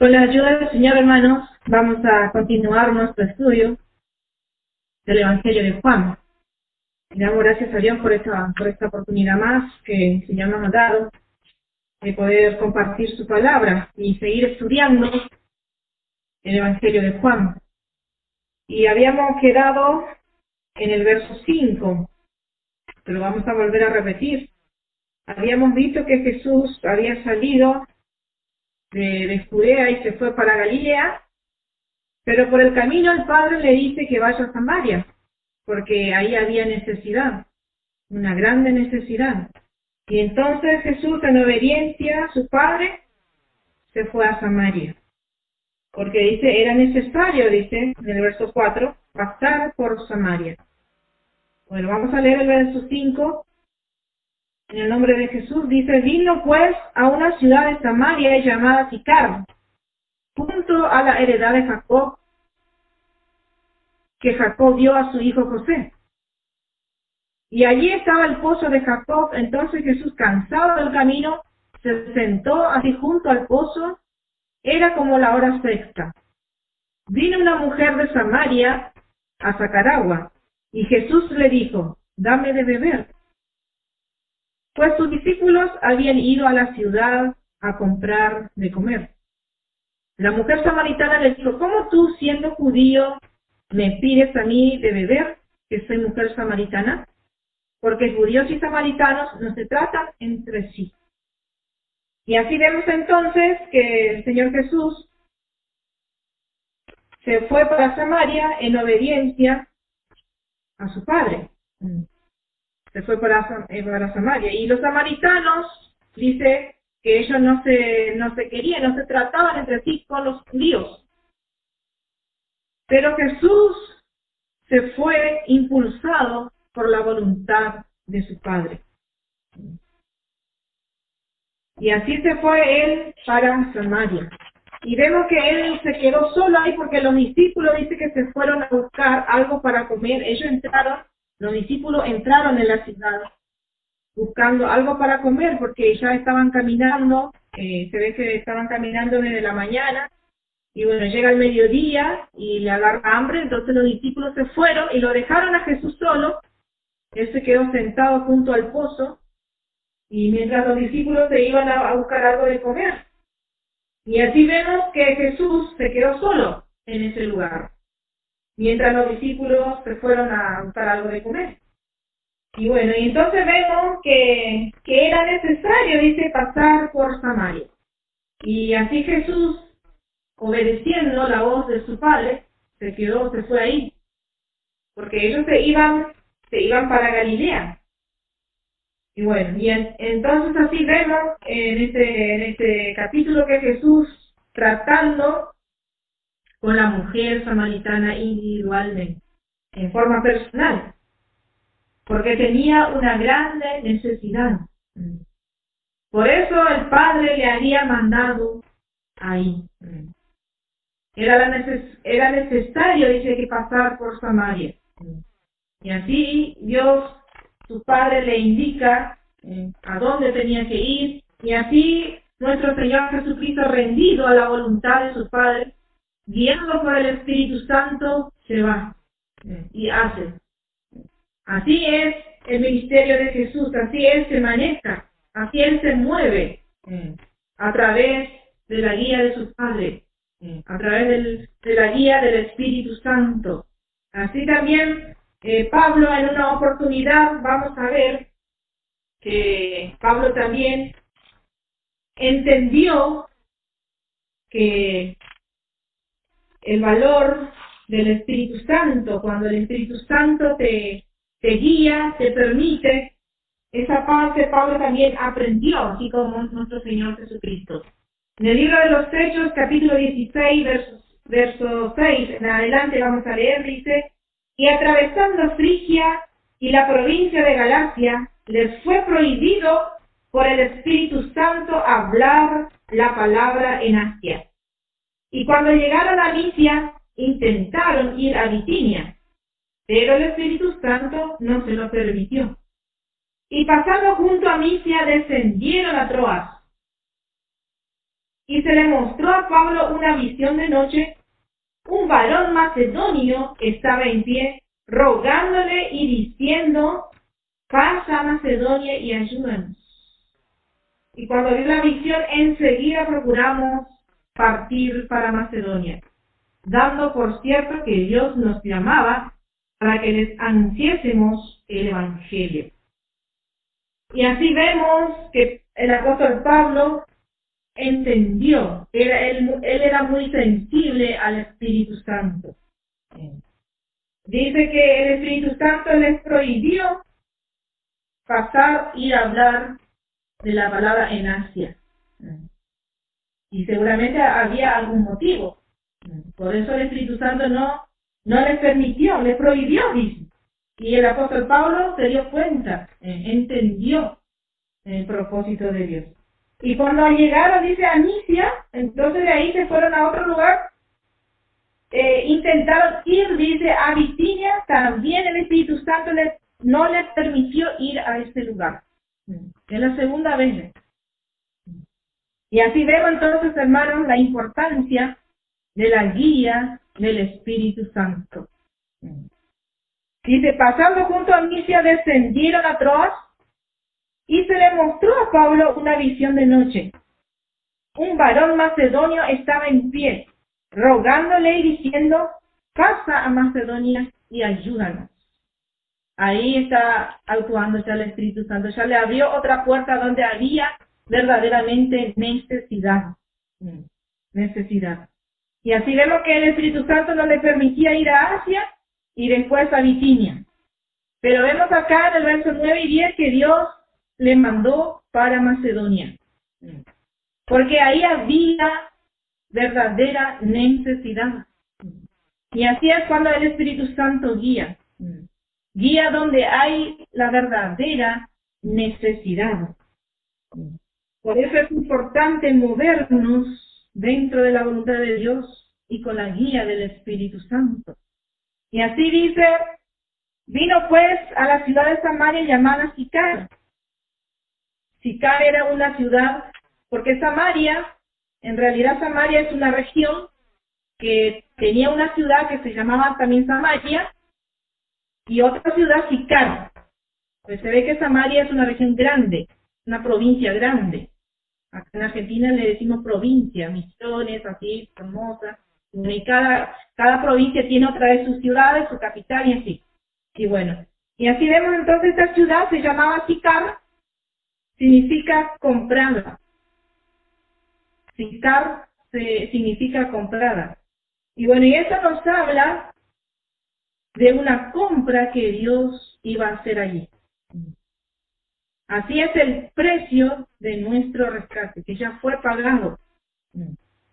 Con la ayuda del Señor, hermanos, vamos a continuar nuestro estudio del Evangelio de Juan. Y damos gracias a Dios por esta oportunidad más que el Señor nos ha dado de poder compartir su palabra y seguir estudiando el Evangelio de Juan. Y habíamos quedado en el verso 5, pero vamos a volver a repetir. Habíamos visto que Jesús había salido de Judea y se fue para Galilea, pero por el camino el Padre le dice que vaya a Samaria, porque ahí había necesidad, una grande necesidad. Y entonces Jesús, en obediencia a su Padre, se fue a Samaria, porque dice, era necesario, dice en el verso 4, pasar por Samaria. Bueno, vamos a leer el verso 5. En el nombre de Jesús dice, vino pues a una ciudad de Samaria llamada Sicar, junto a la heredad de Jacob, que Jacob dio a su hijo José. Y allí estaba el pozo de Jacob. Entonces Jesús, cansado del camino, se sentó así junto al pozo. Era como la hora sexta. Vino una mujer de Samaria a sacar agua, y Jesús le dijo, dame de beber. Pues sus discípulos habían ido a la ciudad a comprar de comer. La mujer samaritana le dijo, ¿cómo tú, siendo judío, me pides a mí de beber, que soy mujer samaritana? Porque judíos y samaritanos no se tratan entre sí. Y así vemos entonces que el Señor Jesús se fue para Samaria en obediencia a su Padre. Se fue para Samaria. Y los samaritanos, dice que ellos no se querían, no se trataban entre sí con los judíos. Pero Jesús se fue impulsado por la voluntad de su Padre. Y así se fue él para Samaria. Y vemos que él se quedó solo ahí porque los discípulos dice que se fueron a buscar algo para comer. Los discípulos entraron en la ciudad buscando algo para comer porque ya estaban caminando, se ve que estaban caminando desde la mañana. Y bueno, llega el mediodía y le agarra hambre, entonces los discípulos se fueron y lo dejaron a Jesús solo. Él se quedó sentado junto al pozo y mientras los discípulos se iban a buscar algo de comer. Y así vemos que Jesús se quedó solo en ese lugar, mientras los discípulos se fueron a buscar algo de comer. Y bueno, y entonces vemos que era necesario, dice, pasar por Samaria. Y así Jesús, obedeciendo la voz de su Padre, se fue ahí, porque ellos se iban para Galilea. Y bueno, y entonces así vemos en este capítulo que Jesús tratando con la mujer samaritana individualmente, en forma personal, porque tenía una grande necesidad. Por eso el Padre le había mandado ahí. Era necesario, dice, que pasar por Samaria. Y así Dios, su Padre, le indica a dónde tenía que ir. Y así nuestro Señor Jesucristo, rendido a la voluntad de su Padre, guiado por el Espíritu Santo, se va y hace. Así es el ministerio de Jesús, así Él se maneja, así Él se mueve a través de la guía de su Padre, a través de la guía del Espíritu Santo. Así también Pablo, en una oportunidad, vamos a ver que Pablo también entendió que el valor del Espíritu Santo, cuando el Espíritu Santo te guía, te permite, esa parte Pablo también aprendió, así como nuestro Señor Jesucristo. En el libro de los Hechos, capítulo 16, verso 6, en adelante vamos a leer, dice, y atravesando Frigia y la provincia de Galacia, les fue prohibido por el Espíritu Santo hablar la palabra en Asia. Y cuando llegaron a Misia, intentaron ir a Bitinia, pero el Espíritu Santo no se lo permitió. Y pasando junto a Misia, descendieron a Troas. y se le mostró a Pablo una visión de noche. Un varón macedonio estaba en pie, rogándole y diciendo: pasa a Macedonia y ayúdanos. Y cuando vi la visión, enseguida procuramos partir para Macedonia, dando por cierto que Dios nos llamaba para que les anunciésemos el Evangelio. Y así vemos que el apóstol Pablo entendió, él era muy sensible al Espíritu Santo. Dice que el Espíritu Santo les prohibió pasar y hablar de la palabra en Asia. Y seguramente había algún motivo. Por eso el Espíritu Santo no les permitió, les prohibió, dice. Y el apóstol Pablo se dio cuenta, entendió el propósito de Dios. Y cuando llegaron, dice, a Misia, entonces de ahí se fueron a otro lugar, intentaron ir, dice, a Bitinia, también el Espíritu Santo no les permitió ir a ese lugar. Es la segunda vez. Y así vemos entonces, hermanos, la importancia de la guía del Espíritu Santo. Dice, pasando junto a Misia, descendieron a Troas, y se le mostró a Pablo una visión de noche. Un varón macedonio estaba en pie, rogándole y diciendo: pasa a Macedonia y ayúdanos. Ahí está actuando ya el Espíritu Santo, ya le abrió otra puerta donde había verdaderamente necesidad. Y así vemos que el Espíritu Santo no le permitía ir a Asia y después a Bitinia. Pero vemos acá en el verso 9 y 10 que Dios le mandó para Macedonia, porque ahí había verdadera necesidad. Y así es cuando el Espíritu Santo guía donde hay la verdadera necesidad. Por eso es importante movernos dentro de la voluntad de Dios y con la guía del Espíritu Santo. Y así dice: vino pues a la ciudad de Samaria llamada Sicar. Sicar era una ciudad, porque Samaria, en realidad Samaria es una región que tenía una ciudad que se llamaba también Samaria, y otra ciudad Sicar. Pues se ve que Samaria es una región grande, una provincia grande. Acá en Argentina le decimos provincia, Misiones, así, Formosa, y cada provincia tiene otra de sus ciudades, su capital y así. Y bueno, y así vemos entonces esta ciudad se llamaba Sicar, significa comprada. Sicar significa comprada. Y bueno, y eso nos habla de una compra que Dios iba a hacer allí. Así es el precio de nuestro rescate, que ya fue pagado.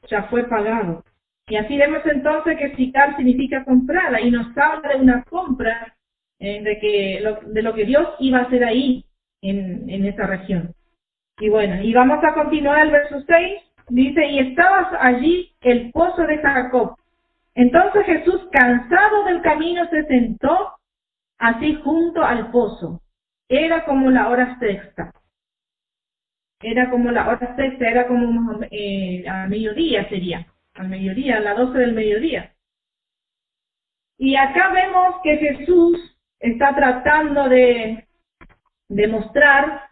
Ya fue pagado. Y así vemos entonces que Sicar significa comprada, y nos habla de una compra, de lo que Dios iba a hacer ahí, en esa región. Y bueno, y vamos a continuar el verso 6, dice: y estaba allí el pozo de Jacob. Entonces Jesús, cansado del camino, se sentó así junto al pozo. Era como la hora sexta. Era como al mediodía sería. Al mediodía, a las 12 del mediodía. Y acá vemos que Jesús está tratando de mostrar,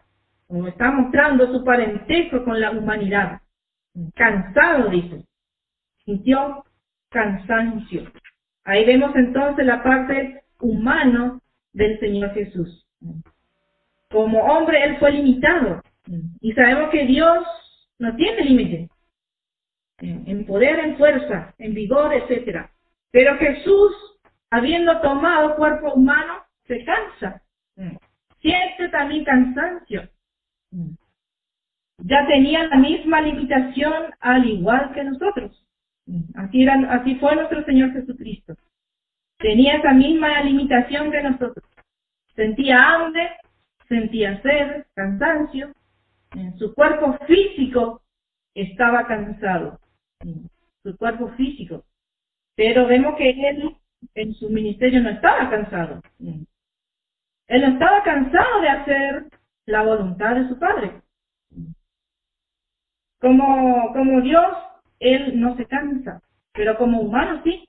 o está mostrando su parentesco con la humanidad. Cansado, dice. Sintió cansancio. Ahí vemos entonces la parte humana del Señor Jesús. Como hombre, Él fue limitado. Y sabemos que Dios no tiene límite. En poder, en fuerza, en vigor, etc. Pero Jesús, habiendo tomado cuerpo humano, se cansa. Siente también cansancio. Ya tenía la misma limitación al igual que nosotros. Así fue nuestro Señor Jesucristo. Tenía esa misma limitación que nosotros. Sentía hambre, sentía sed, cansancio. Su cuerpo físico estaba cansado. Su cuerpo físico. Pero vemos que Él en su ministerio no estaba cansado. Él no estaba cansado de hacer la voluntad de su Padre. Como Dios, Él no se cansa, pero como humano sí.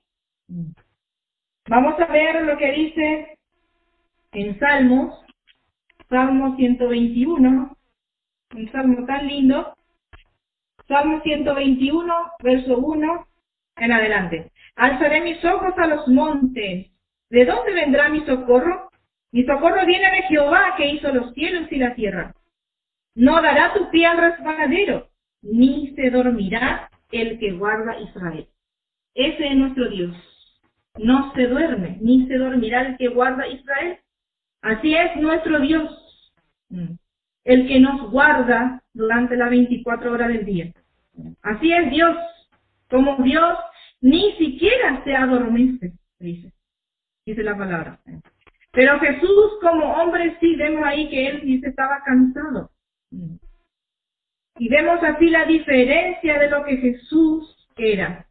Vamos a ver lo que dice en Salmo 121, un salmo tan lindo. Salmo 121, verso 1 en adelante. Alzaré mis ojos a los montes. ¿De dónde vendrá mi socorro? Mi socorro viene de Jehová, que hizo los cielos y la tierra. No dará tu pie al resbaladero, ni se dormirá el que guarda Israel. Ese es nuestro Dios. No se duerme, ni se dormirá el que guarda Israel. Así es nuestro Dios, el que nos guarda durante las 24 horas del día. Así es Dios, como Dios ni siquiera se adormece, dice la palabra. Pero Jesús como hombre sí vemos ahí que él dice estaba cansado. Y vemos así la diferencia de lo que Jesús era,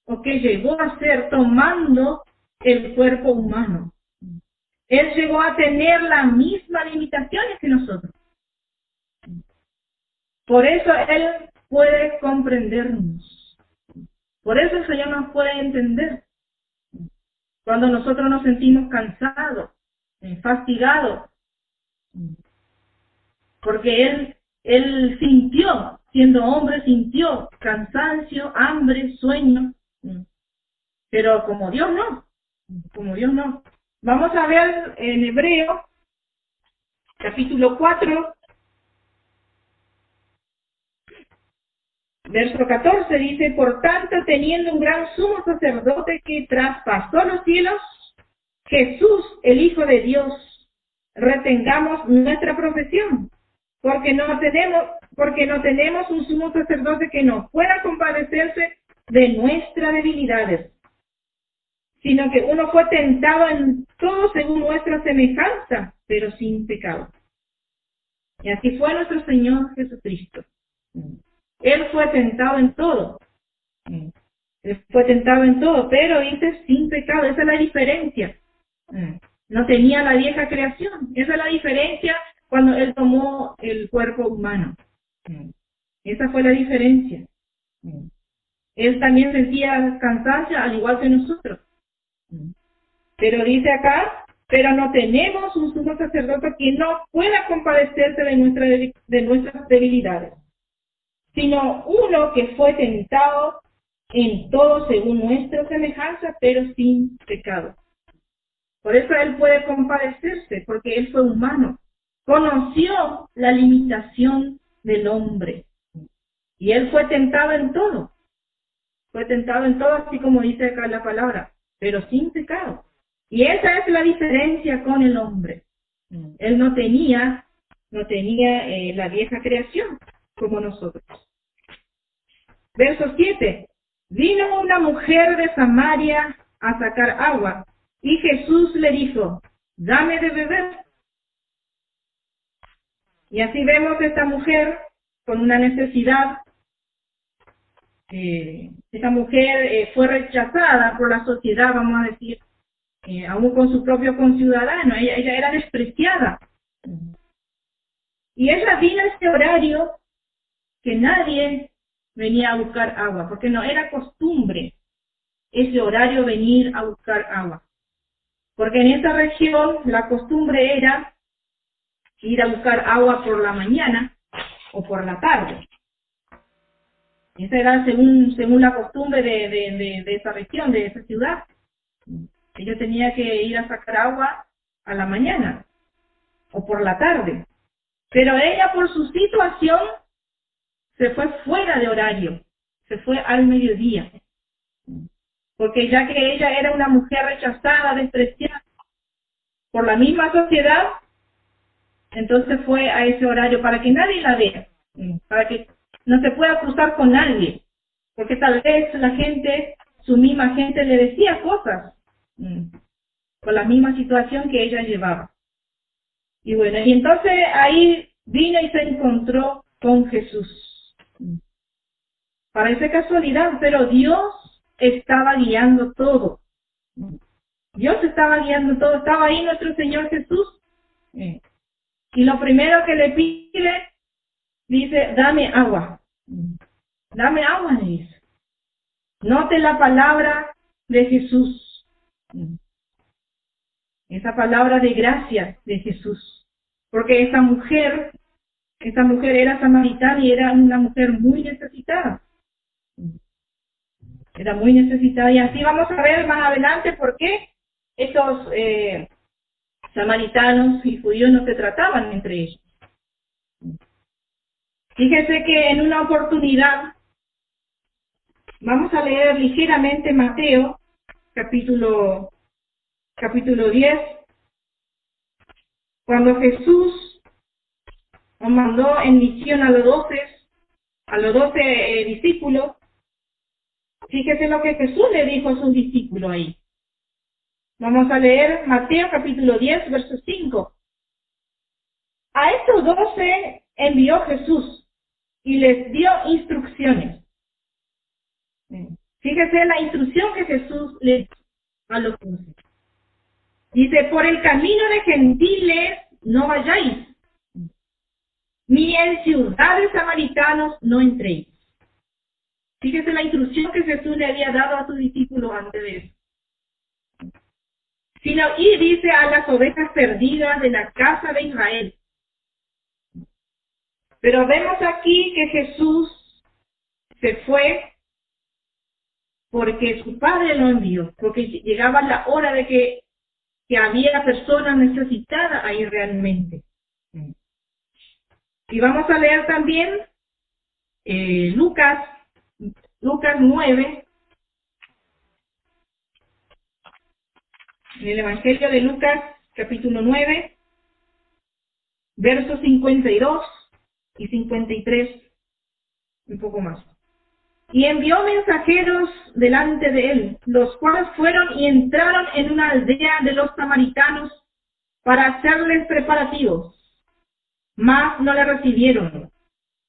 o que llegó a ser tomando el cuerpo humano. Él llegó a tener las mismas limitaciones que nosotros. Por eso Él puede comprendernos. Por eso el Señor nos puede entender. Cuando nosotros nos sentimos cansados, fastigados. Porque Él sintió, siendo hombre, sintió cansancio, hambre, sueño. Pero como Dios no. Como Dios no. Vamos a ver en Hebreo, capítulo 4, verso 14, dice, por tanto, teniendo un gran sumo sacerdote que traspasó los cielos, Jesús, el Hijo de Dios, retengamos nuestra profesión, porque no tenemos un sumo sacerdote que no pueda compadecerse de nuestras debilidades, sino que uno fue tentado en todo según nuestra semejanza, pero sin pecado. Y así fue nuestro Señor Jesucristo. Él fue tentado en todo. Él fue tentado en todo, pero dice sin pecado. Esa es la diferencia. No tenía la vieja creación. Esa es la diferencia cuando Él tomó el cuerpo humano. Esa fue la diferencia. Él también sentía cansancio al igual que nosotros. Pero dice acá, pero no tenemos un sumo sacerdote que no pueda compadecerse de nuestras debilidades, sino uno que fue tentado en todo según nuestra semejanza, pero sin pecado. Por eso Él puede compadecerse, porque Él fue humano. Conoció la limitación del hombre. Y Él fue tentado en todo. Fue tentado en todo, así como dice acá la palabra, pero sin pecado. Y esa es la diferencia con el hombre. Él no tenía la vieja creación como nosotros. Verso 7. Vino una mujer de Samaria a sacar agua, y Jesús le dijo, dame de beber. Y así vemos a esta mujer con una necesidad. Esta mujer fue rechazada por la sociedad, vamos a decir, aún con su propio conciudadano. Ella era despreciada. Y ella vino a este horario que nadie venía a buscar agua, porque no era costumbre ese horario venir a buscar agua. Porque en esta región la costumbre era ir a buscar agua por la mañana o por la tarde. Esa era según la costumbre de esa región, de esa ciudad. Ella tenía que ir a sacar agua a la mañana o por la tarde. Pero ella por su situación se fue fuera de horario, se fue al mediodía. Porque ya que ella era una mujer rechazada, despreciada por la misma sociedad, entonces fue a ese horario para que nadie la vea, para que no se pueda cruzar con nadie, porque tal vez su misma gente le decía cosas con la misma situación que ella llevaba. Y bueno, y entonces ahí vino y se encontró con Jesús. Parece casualidad, pero Dios estaba guiando todo. Dios estaba guiando todo, estaba ahí nuestro Señor Jesús. Y lo primero que le pide, dice, dame agua. Dame agua, le dice. Note la palabra de Jesús. Esa palabra de gracia de Jesús. Porque esta mujer era samaritana y era una mujer muy necesitada. Era muy necesitada. Y así vamos a ver más adelante por qué estos samaritanos y judíos no se trataban entre ellos. Fíjese que en una oportunidad, vamos a leer ligeramente Mateo, capítulo 10, cuando Jesús nos mandó en misión a los 12 discípulos. Fíjese lo que Jesús le dijo a sus discípulos ahí. Vamos a leer Mateo capítulo 10, verso 5. A estos 12 envió Jesús y les dio instrucciones. Fíjese la instrucción que Jesús les dio a los 12. Dice, por el camino de gentiles no vayáis, ni en ciudades samaritanos no entréis. Fíjese la instrucción que Jesús le había dado a sus discípulos antes de eso. Y dice a las ovejas perdidas de la casa de Israel. Pero vemos aquí que Jesús se fue porque su Padre lo envió, porque llegaba la hora de que había personas necesitadas ahí realmente. Y vamos a leer también Lucas 9, en el Evangelio de Lucas, capítulo 9, versos 52 y 53, un poco más. Y envió mensajeros delante de él, los cuales fueron y entraron en una aldea de los samaritanos para hacerles preparativos, mas no le recibieron,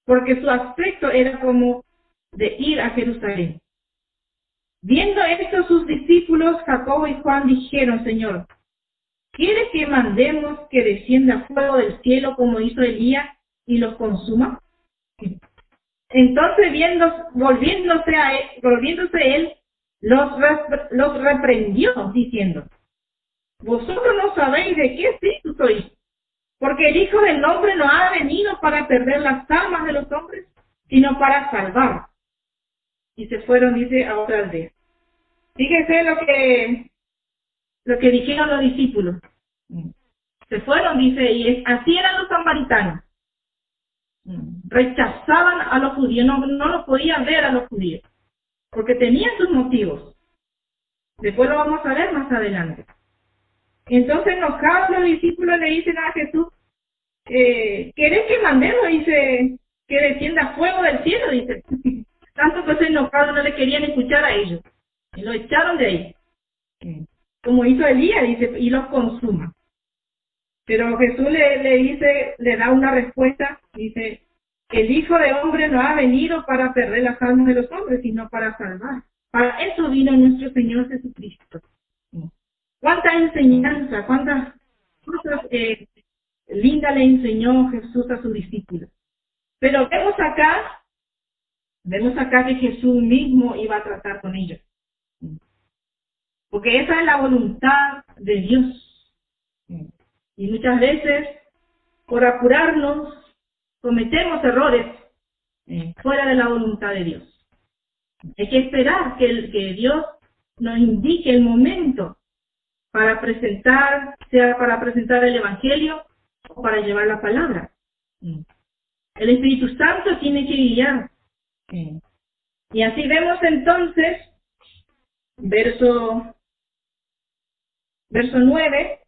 porque su aspecto era como de ir a Jerusalén. Viendo esto, sus discípulos Jacobo y Juan dijeron, Señor, ¿quieres que mandemos que descienda fuego del cielo como hizo Elías y los consuma? Entonces, volviéndose él, los reprendió, diciendo, vosotros no sabéis de qué espíritu sois, porque el Hijo del Hombre no ha venido para perder las almas de los hombres, sino para salvar. Y se fueron, dice, a otra aldea. Fíjese lo que dijeron los discípulos. Se fueron, dice, y así eran los samaritanos. Rechazaban a los judíos, no los podían ver a los judíos, porque tenían sus motivos. Después lo vamos a ver más adelante. Entonces, enojados los discípulos le dicen a Jesús, ¿querés que mandemos? Dice, que descienda fuego del cielo, dice. Tanto que se enojados no le querían escuchar a ellos. Y lo echaron de ahí. Como hizo Elías, dice, y los consuma. Pero Jesús le da una respuesta, dice, el Hijo de Hombre no ha venido para perder las almas de los hombres, sino para salvar. Para eso vino nuestro Señor Jesucristo. Cuánta enseñanza, cuántas cosas lindas le enseñó Jesús a sus discípulos. Pero vemos acá que Jesús mismo iba a tratar con ellos. Porque esa es la voluntad de Dios. Y muchas veces, por apurarnos, cometemos errores fuera de la voluntad de Dios. Hay que esperar que Dios nos indique el momento para presentar, sea para presentar el Evangelio o para llevar la palabra. El Espíritu Santo tiene que guiar. Y así vemos entonces, verso 9,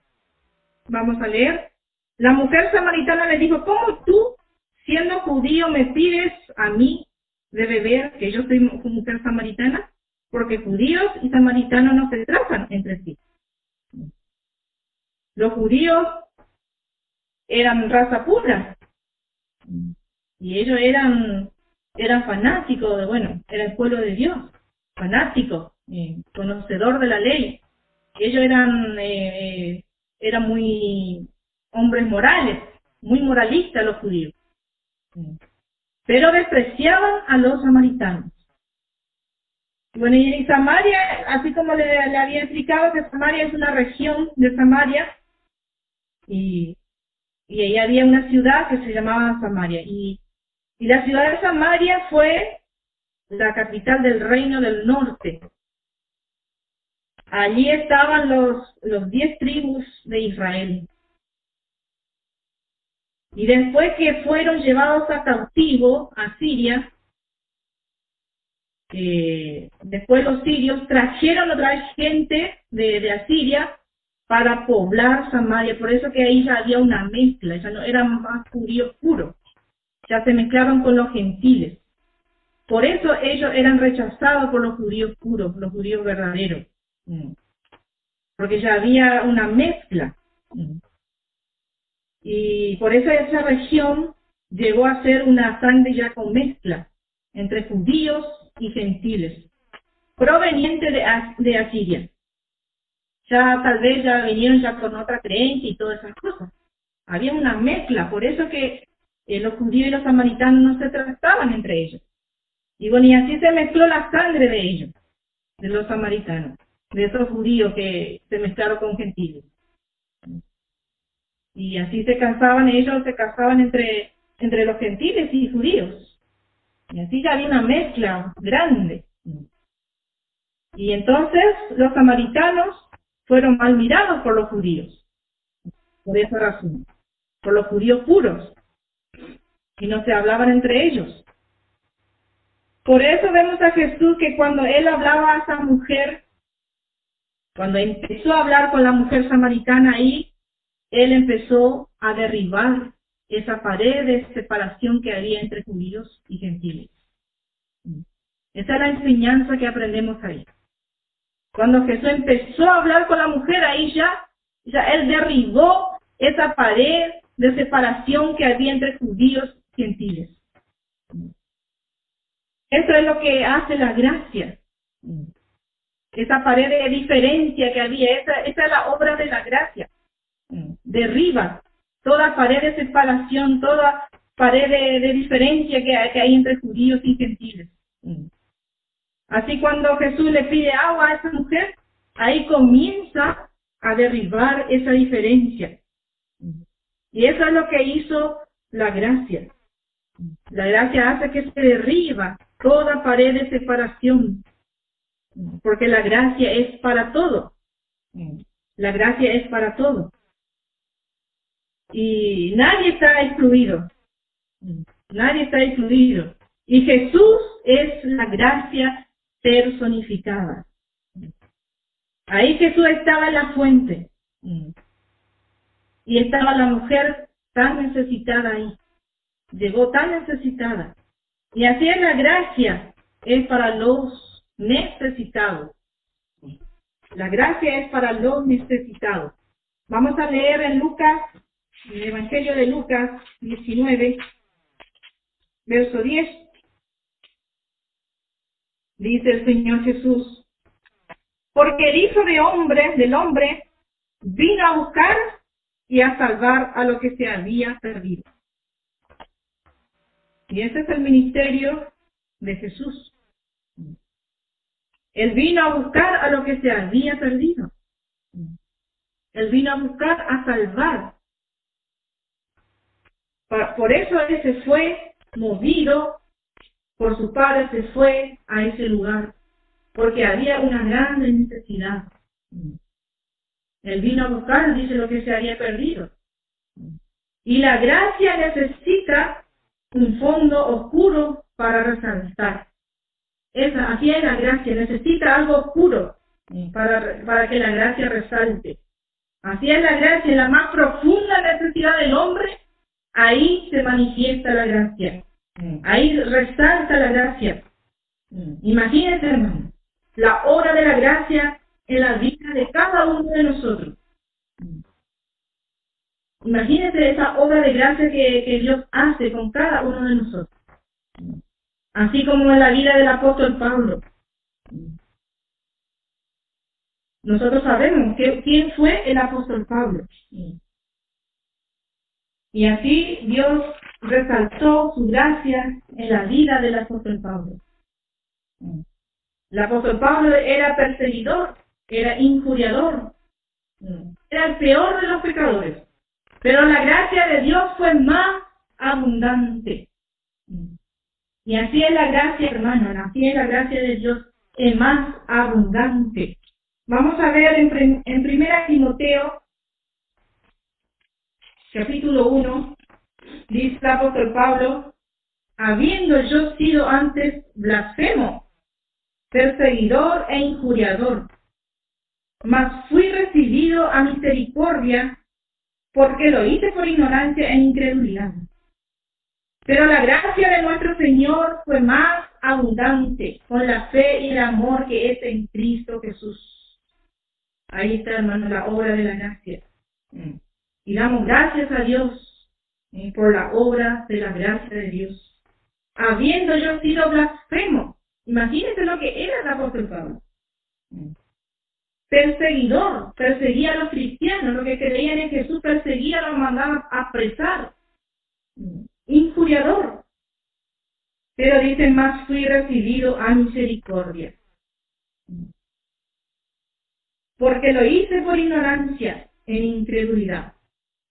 vamos a leer. La mujer samaritana le dijo, ¿cómo tú, siendo judío, me pides a mí de beber, que yo soy mujer samaritana? Porque judíos y samaritanos no se tratan entre sí. Los judíos eran raza pura y ellos eran fanáticos era el pueblo de Dios, fanático, conocedor de la ley. Ellos eran muy hombres morales, muy moralistas los judíos. pero despreciaban a los samaritanos. Bueno, y en Samaria, así como le había explicado que Samaria es una región de Samaria, y ahí había una ciudad que se llamaba Samaria, y la ciudad de Samaria fue la capital del reino del norte. Allí estaban los 10 tribus de Israel. Y después que fueron llevados a cautivo a Siria, después los sirios trajeron otra vez gente de Asiria para poblar Samaria. Por eso que ahí ya había una mezcla, ya no eran más judíos puros, ya se mezclaron con los gentiles. Por eso ellos eran rechazados por los judíos puros, los judíos verdaderos, porque ya había una mezcla. Y por eso esa región llegó a ser una sangre ya con mezcla entre judíos y gentiles, proveniente de Asiria. Ya tal vez ya vinieron ya con otra creencia y todas esas cosas. Había una mezcla, por eso que los judíos y los samaritanos no se trataban entre ellos. Y bueno, y así se mezcló la sangre de ellos, de los samaritanos, de esos judíos que se mezclaron con gentiles. Y así se casaban entre los gentiles y judíos. Y así ya había una mezcla grande. Y entonces los samaritanos fueron mal mirados por los judíos, por esa razón, por los judíos puros, y no se hablaban entre ellos. Por eso vemos a Jesús que cuando él hablaba a esa mujer, cuando empezó a hablar con la mujer samaritana ahí, él empezó a derribar esa pared de separación que había entre judíos y gentiles. Esa es la enseñanza que aprendemos ahí. Cuando Jesús empezó a hablar con la mujer, ahí ya él derribó esa pared de separación que había entre judíos y gentiles. Eso es lo que hace la gracia. Esa pared de diferencia que había, esa es la obra de la gracia. Derriba toda pared de separación, toda pared de diferencia que hay entre judíos y gentiles. Así cuando Jesús le pide agua a esa mujer, ahí comienza a derribar esa diferencia. Y eso es lo que hizo la gracia. La gracia hace que se derriba toda pared de separación, porque la gracia es para todo. La gracia es para todo. Y nadie está excluido. Nadie está excluido. Y Jesús es la gracia personificada. Ahí Jesús estaba en la fuente. Y estaba la mujer tan necesitada ahí. Llegó tan necesitada. Y así es la gracia, es para los necesitados. La gracia es para los necesitados. Vamos a leer en Lucas, en el Evangelio de Lucas 19, verso 10. Dice el Señor Jesús: porque el Hijo del hombre, vino a buscar y a salvar a lo que se había perdido. Y ese es el ministerio de Jesús. Él vino a buscar a lo que se había perdido. Él vino a buscar a salvar. Por eso él se fue movido por su Padre, se fue a ese lugar, porque había una gran necesidad. Él vino a buscar, dice, lo que se había perdido. Y la gracia necesita un fondo oscuro para resaltar. Así es la gracia, necesita algo oscuro para que la gracia resalte. Así es la gracia, en la más profunda necesidad del hombre, ahí se manifiesta la gracia. Ahí resalta la gracia. Imagínense, hermano, la obra de la gracia en la vida de cada uno de nosotros. Imagínense esa obra de gracia que Dios hace con cada uno de nosotros. Así como en la vida del apóstol Pablo. Nosotros sabemos quién fue el apóstol Pablo. Y así Dios resaltó su gracia en la vida del apóstol Pablo. El apóstol Pablo era perseguidor, era injuriador, era el peor de los pecadores, pero la gracia de Dios fue más abundante. Y así es la gracia, hermano, así es la gracia de Dios, es más abundante. Vamos a ver en 1 Timoteo, capítulo 1, dice el apóstol Pablo: habiendo yo sido antes blasfemo, perseguidor e injuriador, mas fui recibido a misericordia, porque lo hice por ignorancia e incredulidad. Pero la gracia de nuestro Señor fue más abundante con la fe y el amor que es en Cristo Jesús. Ahí está, hermano, la obra de la gracia. Y damos gracias a Dios por la obra de la gracia de Dios. Habiendo yo sido blasfemo, imagínense lo que era el apóstol Pablo. Perseguidor, perseguía a los cristianos, los que creían en Jesús, perseguía, los mandaba a apresar. Injuriador. Pero dice, más fui recibido a misericordia. Porque lo hice por ignorancia, en incredulidad.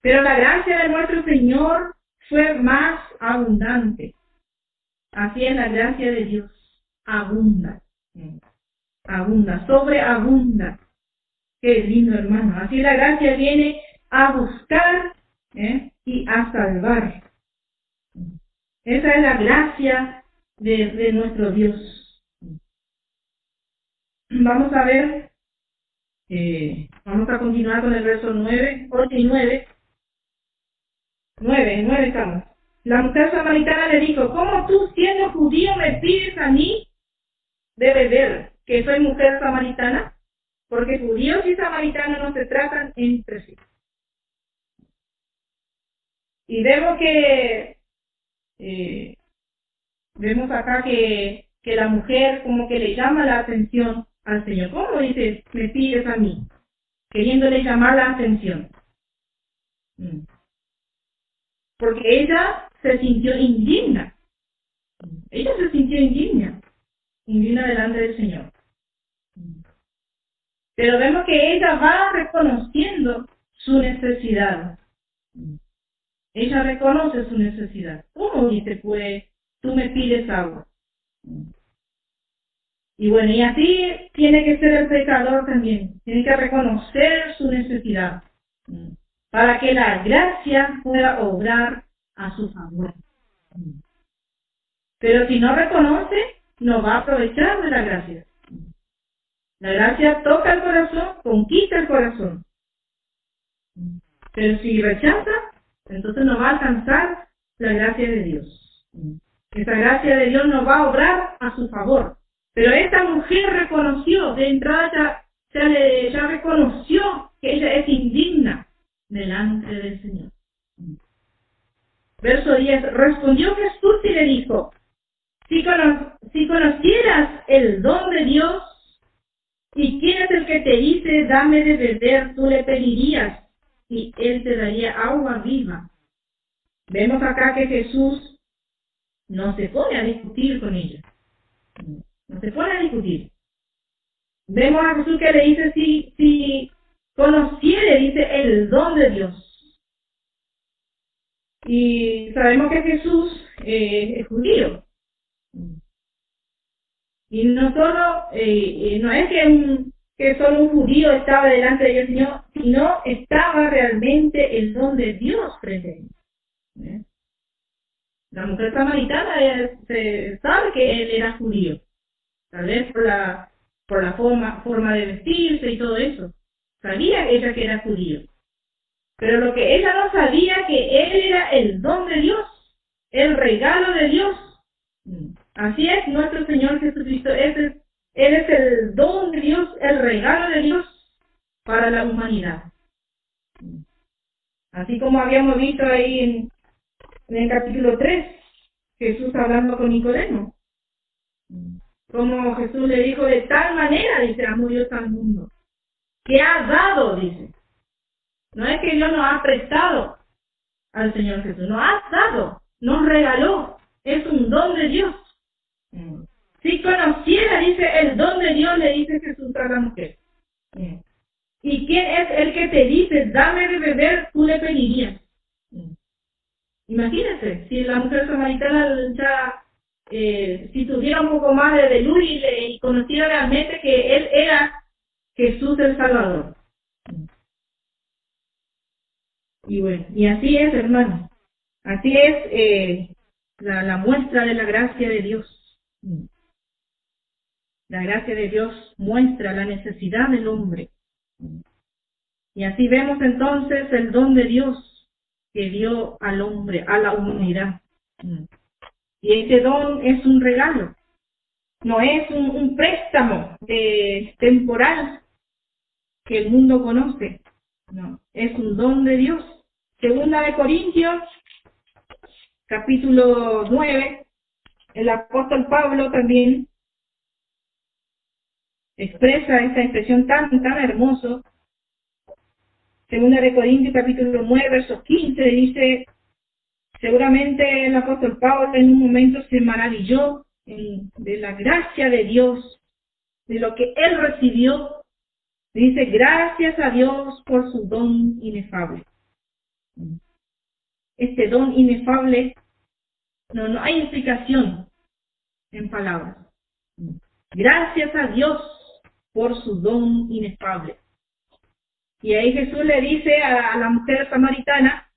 Pero la gracia de nuestro Señor fue más abundante. Así es la gracia de Dios. Abunda. Abunda, sobreabunda. Qué lindo, hermano. Así la gracia viene a buscar y a salvar. Esa es la gracia de nuestro Dios. Vamos a ver, vamos a continuar con el verso 9, 8 y 9. 9 estamos. La mujer samaritana le dijo: ¿cómo tú, siendo judío, me pides a mí de beber, que soy mujer samaritana? Porque judíos y samaritanos no se tratan entre sí. Y vemos que vemos acá que la mujer como que le llama la atención al Señor. ¿Cómo dices, me pides a mí? Queriéndole llamar la atención. Porque ella se sintió indigna. Ella se sintió indigna delante del Señor. Pero vemos que ella va reconociendo su necesidad. Ella reconoce su necesidad. ¿Cómo dice, pues, tú me pides agua? Y bueno, y así tiene que ser el pecador también. Tiene que reconocer su necesidad para que la gracia pueda obrar a su favor. Pero si no reconoce, no va a aprovechar de la gracia. La gracia toca el corazón, conquista el corazón. Pero si rechaza, entonces no va a alcanzar la gracia de Dios. Esa gracia de Dios no va a obrar a su favor. Pero esta mujer reconoció, de entrada ya reconoció que ella es indigna delante del Señor. Verso 10, respondió Jesús y le dijo: si conocieras el don de Dios, y quién es el que te dice, dame de beber, tú le pedirías, y él te daría agua viva. Vemos acá que Jesús no se pone a discutir con ella. No se pone a discutir. Vemos a Jesús que le dice, si conociere, dice, el don de Dios. Y sabemos que Jesús es judío. Y no solo, no es que solo un judío estaba delante de Dios, sino estaba realmente el don de Dios presente. La mujer samaritana se sabe que él era judío, tal vez por la forma de vestirse y todo eso. Sabía ella que era judío. Pero lo que ella no sabía, que él era el don de Dios, el regalo de Dios. Así es nuestro Señor Jesucristo. Él es el don de Dios, el regalo de Dios para la humanidad. Así como habíamos visto ahí en el capítulo 3, Jesús hablando con Nicodemo. Como Jesús le dijo, de tal manera, dice, amó Dios al mundo, que ha dado, dice. No es que Dios nos ha prestado al Señor Jesús, nos ha dado. nos regaló, es un don de Dios. Si conociera, dice, el don de Dios, le dice Jesús a la mujer. ¿Y quién es el que te dice, dame de beber, tú le pedirías? Imagínense, si la mujer samaritana ya, si tuviera un poco más de luz y conociera realmente que él era Jesús el Salvador. Y bueno, y así es, hermano. Así es la muestra de la gracia de Dios. La gracia de Dios muestra la necesidad del hombre. Y así vemos entonces el don de Dios que dio al hombre, a la humanidad. Y ese don es un regalo, no es un préstamo temporal que el mundo conoce, no, es un don de Dios. Segunda de Corintios, capítulo 9, el apóstol Pablo también expresa esta expresión tan hermoso. Segunda de Corintios, capítulo 9, versos 15, dice, seguramente el apóstol Pablo en un momento se maravilló de la gracia de Dios, de lo que él recibió. Dice, gracias a Dios por su don inefable. Este don inefable, no hay explicación en palabras. Gracias a Dios por su don inefable. Y ahí Jesús le dice a la mujer samaritana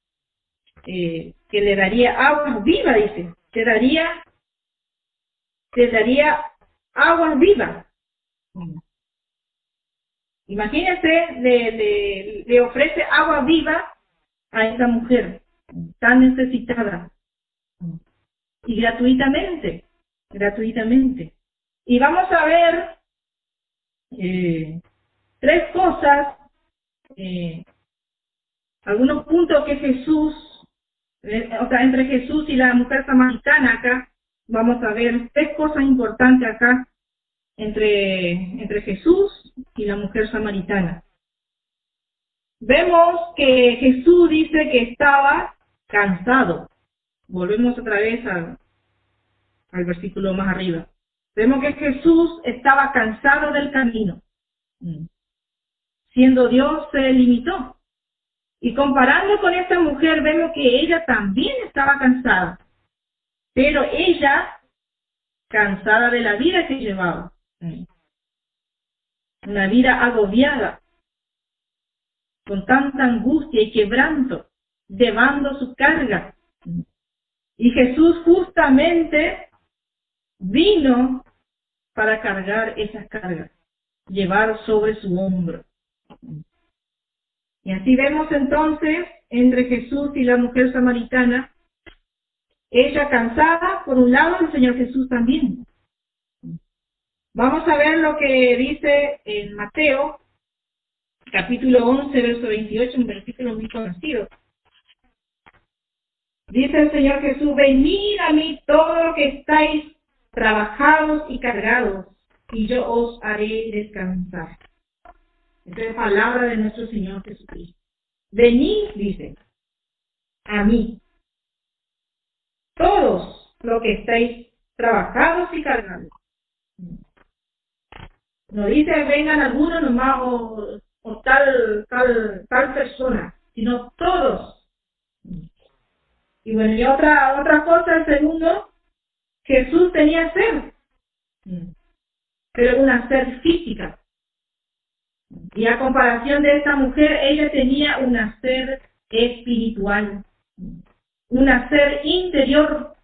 que le daría aguas vivas, dice, te daría aguas vivas. Imagínense, le ofrece agua viva a esa mujer tan necesitada y gratuitamente. Y vamos a ver tres cosas, algunos puntos que Jesús, entre Jesús y la mujer samaritana acá, vamos a ver tres cosas importantes acá entre Jesús y la mujer samaritana. Vemos que Jesús dice que estaba cansado. Volvemos otra vez al versículo más arriba. Vemos que Jesús estaba cansado del camino. Siendo Dios, se limitó. Y comparando con esta mujer, vemos que ella también estaba cansada. Pero ella, cansada de la vida que llevaba. Una vida agobiada, con tanta angustia y quebranto, llevando su carga. Y Jesús justamente vino para cargar esas cargas, llevar sobre su hombro. Y así vemos entonces entre Jesús y la mujer samaritana, ella cansada, por un lado, el Señor Jesús también. Vamos a ver lo que dice en Mateo, capítulo 11, verso 28, un versículo muy conocido. Dice el Señor Jesús, venid a mí todos los que estáis trabajados y cargados, y yo os haré descansar. Esta es palabra de nuestro Señor Jesucristo. Venid, dice, a mí, todos los que estáis trabajados y cargados. No dice vengan algunos nomás o tal persona, sino todos. Y bueno, y otra cosa, el segundo, Jesús tenía sed, pero una sed física. Y a comparación de esta mujer, ella tenía una sed espiritual, una sed interior.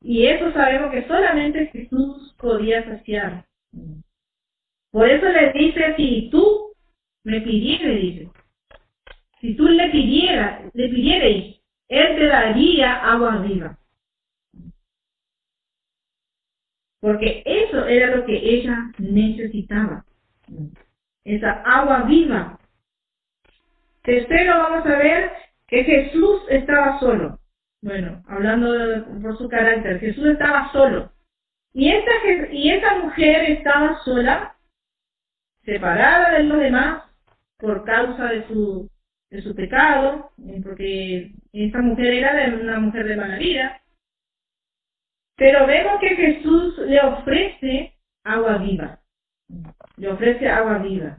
Y eso sabemos que solamente Jesús podía saciar. Por eso le dice, si tú me pidieres, dice, si tú le pidierais, Él te daría agua viva. Porque eso era lo que ella necesitaba. Esa agua viva. Tercero, vamos a ver que Jesús estaba solo. Bueno, hablando por su carácter, Jesús estaba solo. Y esa mujer estaba sola, separada de los demás, por causa de su pecado, porque esta mujer era una mujer de mala vida. Pero vemos que Jesús le ofrece agua viva. Le ofrece agua viva.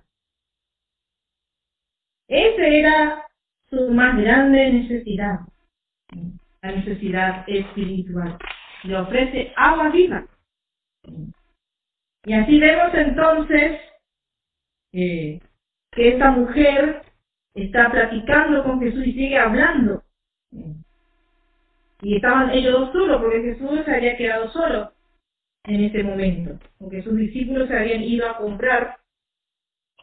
Esa era su más grande necesidad, la necesidad espiritual. Le ofrece agua viva. Y así vemos entonces que esta mujer está platicando con Jesús y sigue hablando. Y estaban ellos dos solos, porque Jesús se había quedado solo en ese momento, porque sus discípulos se habían ido a comprar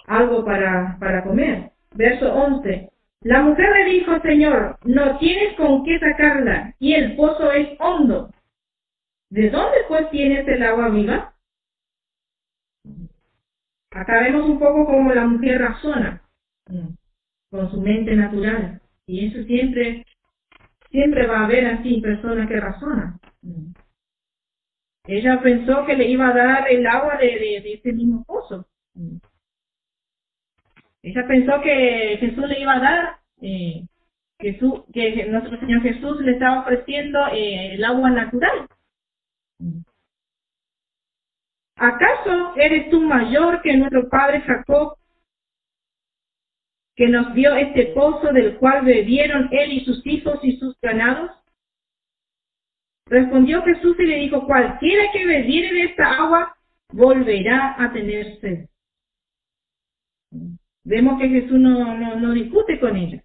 algo para comer. Verso 11. La mujer le dijo: Señor, no tienes con qué sacarla, y el pozo es hondo. ¿De dónde pues tienes el agua viva? Acá vemos un poco cómo la mujer razona con su mente natural. Y eso siempre va a haber así personas que razonan. Ella pensó que le iba a dar el agua de ese mismo pozo. Ella pensó que Jesús le iba a dar, que nuestro Señor Jesús le estaba ofreciendo el agua natural. ¿Acaso eres tú mayor que nuestro padre Jacob, que nos dio este pozo del cual bebieron él y sus hijos y sus ganados? Respondió Jesús y le dijo: cualquiera que bebiere de esta agua volverá a tener sed. Vemos que Jesús no discute con ella.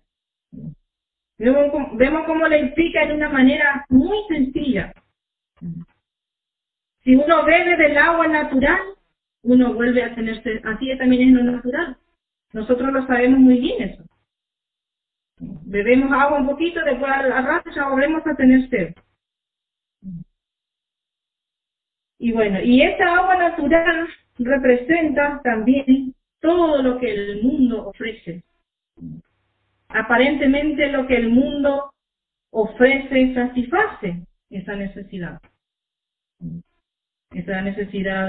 Vemos cómo le explica de una manera muy sencilla. Si uno bebe del agua natural, uno vuelve a tener sed. Así también es lo natural. Nosotros lo sabemos muy bien eso. Bebemos agua un poquito, después al rato ya volvemos a tener sed. Y bueno, y esta agua natural representa también todo lo que el mundo ofrece. Aparentemente lo que el mundo ofrece satisface esa necesidad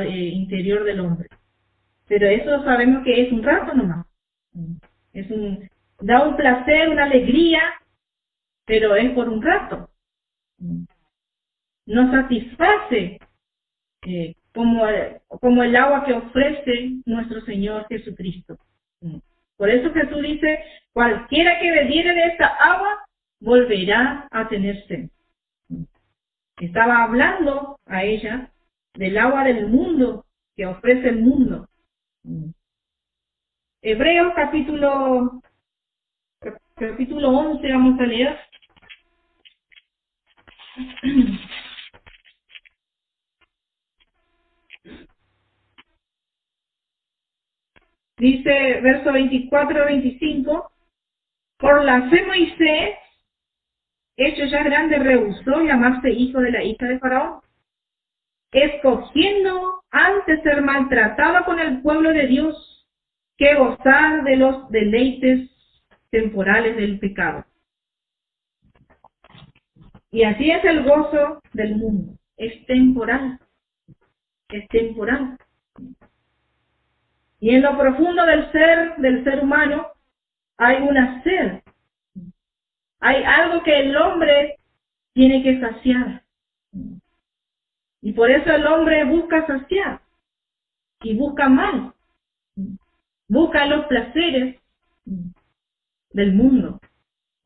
interior del hombre. Pero eso sabemos que es un rato nomás. Da un placer, una alegría, pero es por un rato. No satisface como el agua que ofrece nuestro Señor Jesucristo. Por eso Jesús dice: cualquiera que bebiere de esta agua volverá a tener sed. Estaba hablando a ella del agua del mundo que ofrece el mundo. Hebreos capítulo 11 vamos a leer. Dice, verso 24-25, por la fe Moisés, hecho ya grande, rehusó llamarse hijo de la hija de Faraón, escogiendo antes ser maltratado con el pueblo de Dios que gozar de los deleites temporales del pecado. Y así es el gozo del mundo, es temporal, Y en lo profundo del ser humano, hay una sed. Hay algo que el hombre tiene que saciar. Y por eso el hombre busca saciar. Y busca más. Busca los placeres del mundo.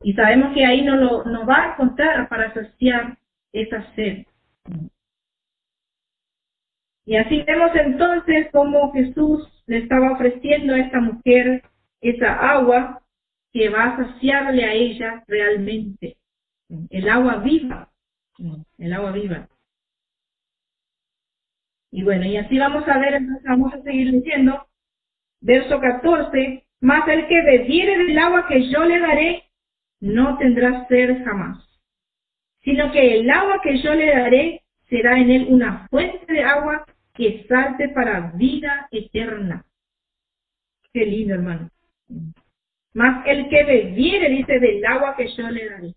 Y sabemos que ahí no va a encontrar para saciar esa sed. Y así vemos entonces cómo Jesús le estaba ofreciendo a esta mujer esa agua que va a saciarle a ella realmente. El agua viva. El agua viva. Y bueno, y así vamos a ver, entonces vamos a seguir leyendo. Verso 14. Mas el que bebiere del agua que yo le daré, no tendrá sed jamás. Sino que el agua que yo le daré será en él una fuente de agua que salte para vida eterna. Qué lindo, hermano. Mas el que bebiere, dice, del agua que yo le daré.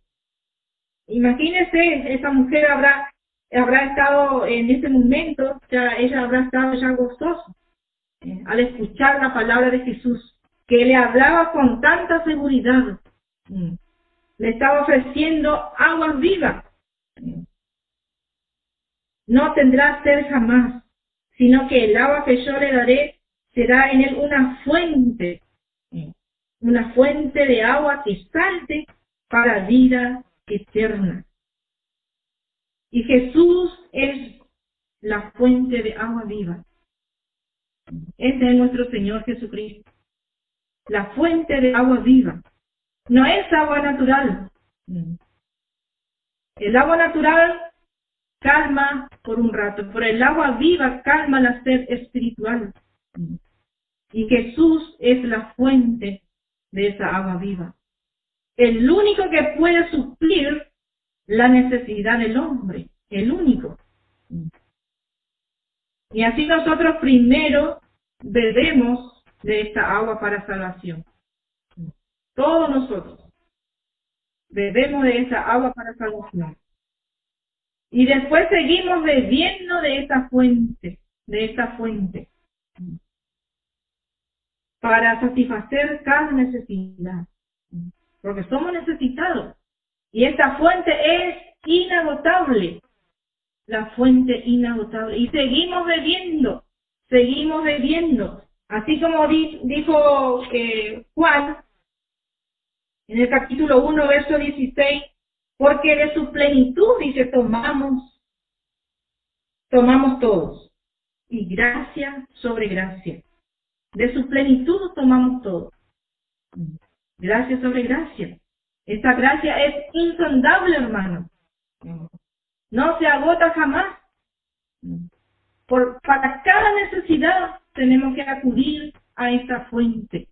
Imagínese, esa mujer habrá estado en ese momento, ella habrá estado ya gozosa al escuchar la palabra de Jesús, que le hablaba con tanta seguridad, Mm. Le estaba ofreciendo agua viva. No tendrá sed jamás, sino que el agua que yo le daré será en él una fuente de agua que salte para vida eterna. Y Jesús es la fuente de agua viva. Ese es nuestro Señor Jesucristo, la fuente de agua viva. No es agua natural. El agua natural calma por un rato, pero el agua viva calma la sed espiritual. Y Jesús es la fuente de esa agua viva. El único que puede suplir la necesidad del hombre, el único. Y así nosotros primero bebemos de esta agua para salvación. Todos nosotros bebemos de esa agua para salvación. Y después seguimos bebiendo de esta fuente, para satisfacer cada necesidad. Porque somos necesitados. Y esta fuente es inagotable. La fuente inagotable. Y seguimos bebiendo. Así como dijo Juan, en el capítulo 1, verso 16, porque de su plenitud, dice, tomamos todos. Y gracia sobre gracia. De su plenitud tomamos todo. Gracia sobre gracia. Esta gracia es insondable, hermano. No se agota jamás. Para cada necesidad tenemos que acudir a esta fuente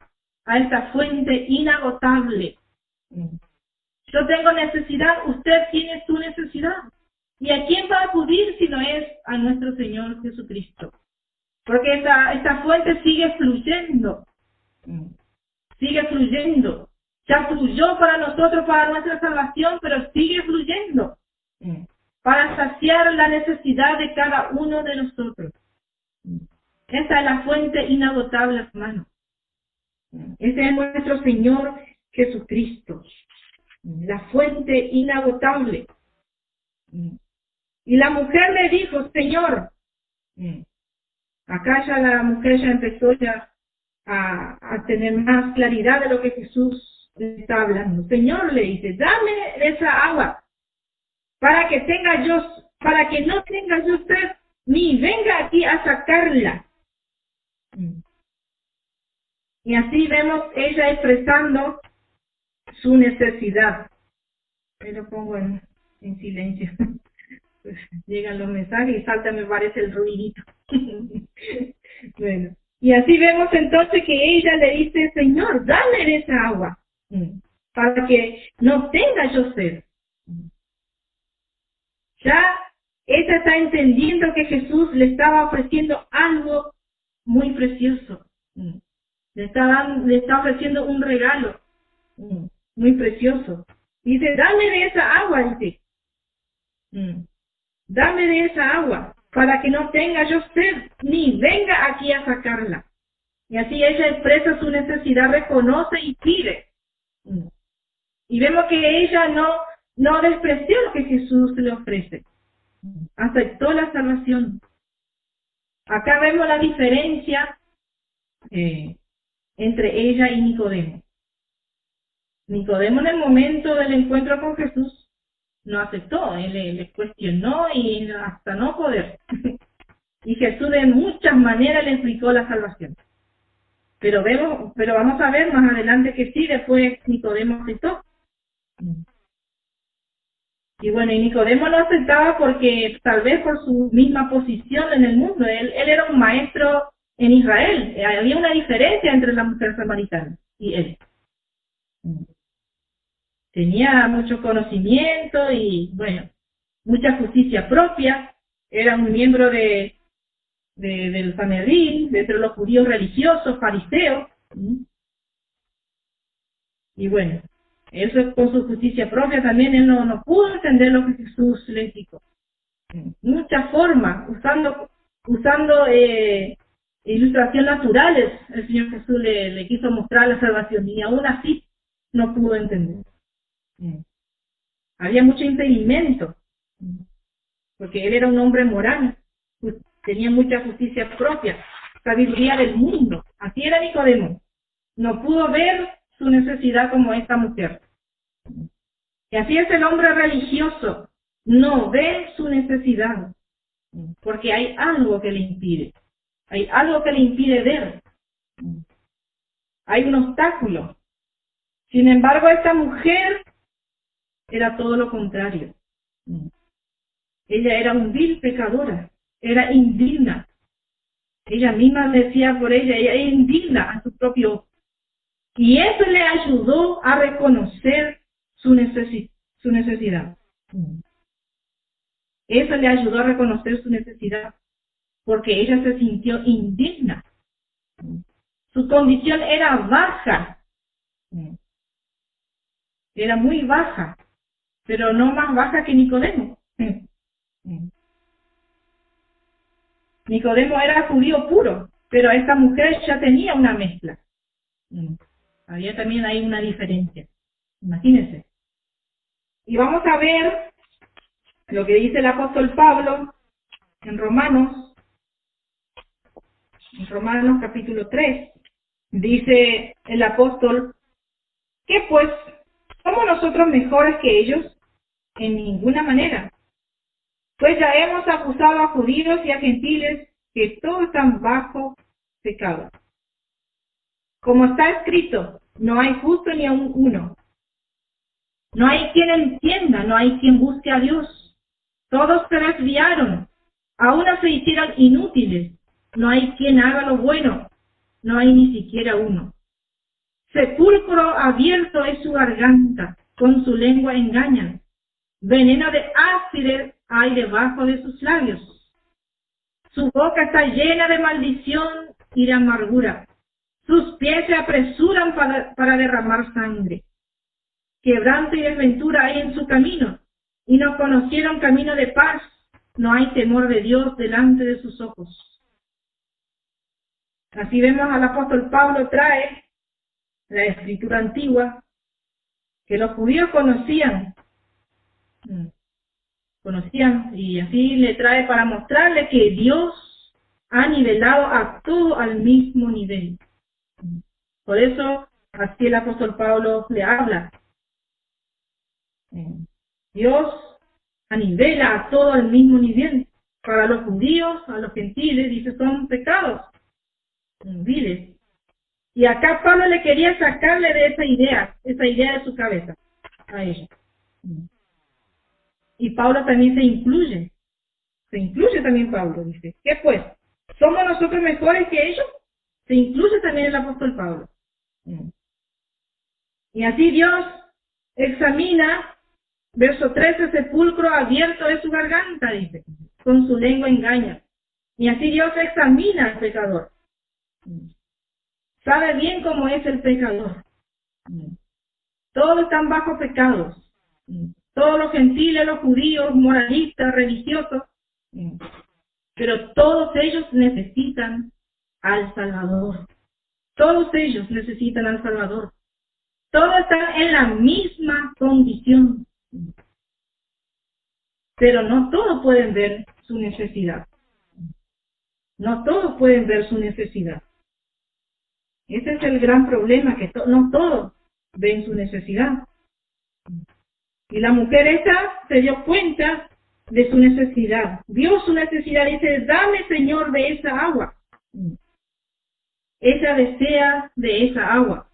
inagotable. Yo tengo necesidad, usted tiene su necesidad. ¿Y a quién va a acudir si no es a nuestro Señor Jesucristo? Porque esta fuente sigue fluyendo. Ya fluyó para nosotros, para nuestra salvación, pero sigue fluyendo. Para saciar la necesidad de cada uno de nosotros. Esa es la fuente inagotable, hermano. Ese es nuestro Señor Jesucristo. La fuente inagotable. Y la mujer le dijo, Señor, acá ya la mujer ya empezó a tener más claridad de lo que Jesús le está hablando. Señor, le dice, dame esa agua para que no tenga yo sed, ni venga aquí a sacarla. Y así vemos ella expresando su necesidad. Yo lo pongo en silencio. Pues llegan los mensajes y salta, me parece, el ruidito. Bueno, y así vemos entonces que ella le dice, Señor, dame esa agua, para que no tenga yo sed. Ya ella está entendiendo que Jesús le estaba ofreciendo algo muy precioso. Le está ofreciendo un regalo muy precioso. Dice, dame de esa agua, dice. Dame de esa agua, para que no tenga yo sed, ni venga aquí a sacarla. Y así ella expresa su necesidad, reconoce y pide. Y vemos que ella no despreció lo que Jesús le ofrece. Aceptó la salvación. Acá vemos la diferencia entre ella y Nicodemo. Nicodemo en el momento del encuentro con Jesús no aceptó, él le cuestionó y hasta no poder. Y Jesús de muchas maneras le explicó la salvación. Pero vamos a ver más adelante que sí, después Nicodemo aceptó. Y bueno, y Nicodemo lo aceptaba porque tal vez por su misma posición en el mundo. Él era un maestro en Israel. Había una diferencia entre la mujer samaritana y él. Tenía mucho conocimiento y, bueno, mucha justicia propia. Era un miembro del Sanedrín, de entre los judíos religiosos, fariseos. Y bueno, eso con su justicia propia también él no pudo entender lo que Jesús le dijo. Muchas formas, usando ilustraciones naturales, el Señor Jesús le quiso mostrar la salvación, y aún así no pudo entender. Había mucho impedimento, porque él era un hombre moral, tenía mucha justicia propia, sabiduría del mundo. Así era Nicodemo. No pudo ver su necesidad como esta mujer. Y así es el hombre religioso. No ve su necesidad, porque hay algo que le impide. Hay algo que le impide ver. Hay un obstáculo. Sin embargo, esta mujer era todo lo contrario. Ella era un vil pecadora, era indigna. Ella misma decía por ella era indigna a su propio ojo. Y eso le ayudó a reconocer su necesidad. Eso le ayudó a reconocer su necesidad, porque ella se sintió indigna. Su condición era baja. Era muy baja, pero no más baja que Nicodemo. Nicodemo era judío puro, pero esta mujer ya tenía una mezcla. Había también ahí una diferencia. Imagínense. Y vamos a ver lo que dice el apóstol Pablo en Romanos capítulo 3. Dice el apóstol, ¿qué pues? ¿Somos nosotros mejores que ellos? En ninguna manera. Pues ya hemos acusado a judíos y a gentiles que todos están bajo pecado. Como está escrito, no hay justo ni aun uno. No hay quien entienda, no hay quien busque a Dios. Todos se desviaron, a una se hicieron inútiles. No hay quien haga lo bueno, no hay ni siquiera uno. Sepulcro abierto es su garganta, con su lengua engañan. Veneno de ácido hay debajo de sus labios. Su boca está llena de maldición y de amargura. Sus pies se apresuran para derramar sangre. Quebranto y desventura hay en su camino, y no conocieron camino de paz. No hay temor de Dios delante de sus ojos. Así vemos al apóstol Pablo trae la escritura antigua que los judíos conocían, y así le trae para mostrarle que Dios ha nivelado a todo al mismo nivel. Por eso, así el apóstol Pablo le habla. Dios nivela a todo al mismo nivel. Para los judíos, a los gentiles, dice, son pecados viles. Y acá Pablo le quería sacarle de esa idea de su cabeza a ellos. Y Pablo también se incluye también Pablo, dice, ¿qué pues? ¿Somos nosotros mejores que ellos? Se incluye también el apóstol Pablo. Y así Dios examina, verso 13, sepulcro abierto es su garganta, dice, con su lengua engaña. Y así Dios examina al pecador. Sabe bien cómo es el pecador. Todos están bajo pecados. Todos los gentiles, los judíos, moralistas, religiosos. Pero todos ellos necesitan al Salvador. Todos ellos necesitan al Salvador. Todos están en la misma condición. Pero no todos pueden ver su necesidad. No todos pueden ver su necesidad. Ese es el gran problema, que no todos ven su necesidad. Y la mujer esta se dio cuenta de su necesidad. Vio su necesidad y dice, dame, Señor, de esa agua. Ella desea de esa agua.